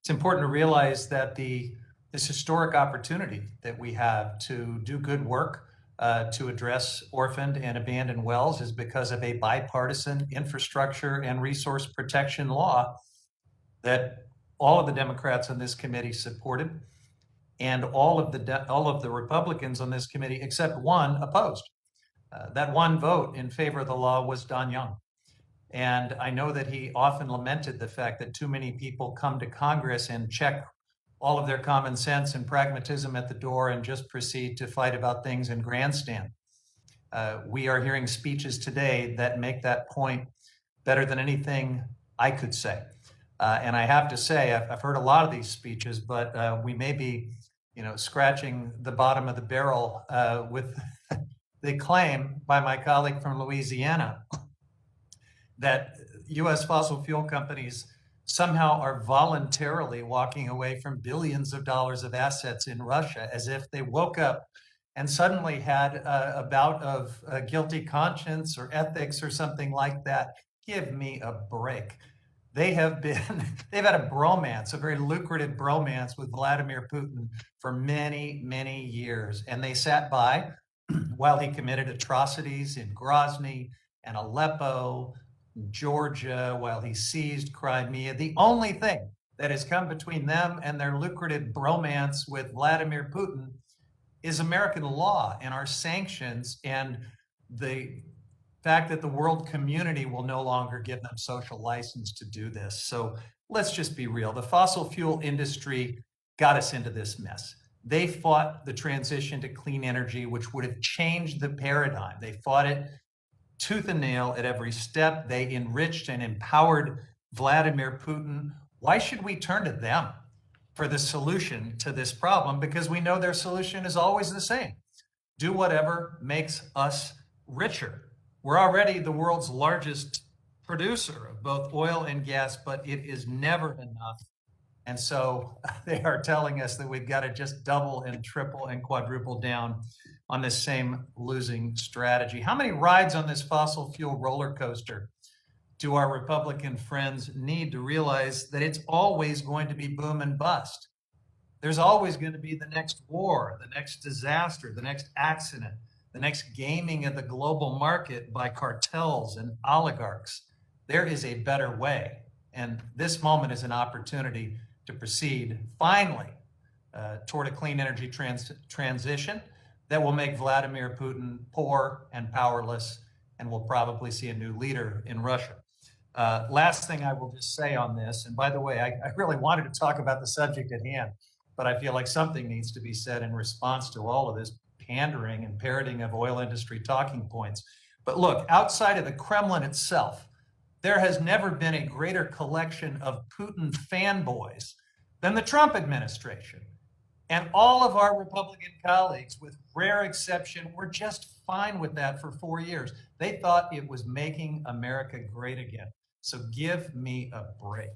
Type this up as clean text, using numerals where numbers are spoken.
It's important to realize that this historic opportunity that we have to do good work to address orphaned and abandoned wells is because of a bipartisan infrastructure and resource protection law that all of the Democrats on this committee supported, and all of the Republicans on this committee, except one, opposed. That one vote in favor of the law was Don Young. And I know that he often lamented the fact that too many people come to Congress and check all of their common sense and pragmatism at the door and just proceed to fight about things in grandstand. We are hearing speeches today that make that point better than anything I could say. And I have to say, I've heard a lot of these speeches, but we may be, scratching the bottom of the barrel with the claim by my colleague from Louisiana that U.S. fossil fuel companies somehow are voluntarily walking away from billions of dollars of assets in Russia, as if they woke up and suddenly had a bout of guilty conscience or ethics or something like that. Give me a break. They've had a bromance, a very lucrative bromance with Vladimir Putin for many, many years. And they sat by while he committed atrocities in Grozny and Aleppo, Georgia, while he seized Crimea. The only thing that has come between them and their lucrative bromance with Vladimir Putin is American law and our sanctions and the fact that the world community will no longer give them social license to do this. So let's just be real. The fossil fuel industry got us into this mess. They fought the transition to clean energy, which would have changed the paradigm. They fought it tooth and nail at every step. They enriched and empowered Vladimir Putin. Why should we turn to them for the solution to this problem? Because we know their solution is always the same. Do whatever makes us richer. We're already the world's largest producer of both oil and gas, but it is never enough. And so they are telling us that we've got to just double and triple and quadruple down on this same losing strategy. How many rides on this fossil fuel roller coaster do our Republican friends need to realize that it's always going to be boom and bust? There's always going to be the next war, the next disaster, the next accident, the next gaming of the global market by cartels and oligarchs. There is a better way. And this moment is an opportunity to proceed finally toward a clean energy transition that will make Vladimir Putin poor and powerless, and we'll probably see a new leader in Russia. Last thing I will just say on this, and by the way, I really wanted to talk about the subject at hand, but I feel like something needs to be said in response to all of this pandering and parroting of oil industry talking points. But look, outside of the Kremlin itself, there has never been a greater collection of Putin fanboys than the Trump administration. And all of our Republican colleagues, with rare exception, were just fine with that for 4 years. They thought it was making America great again. So give me a break.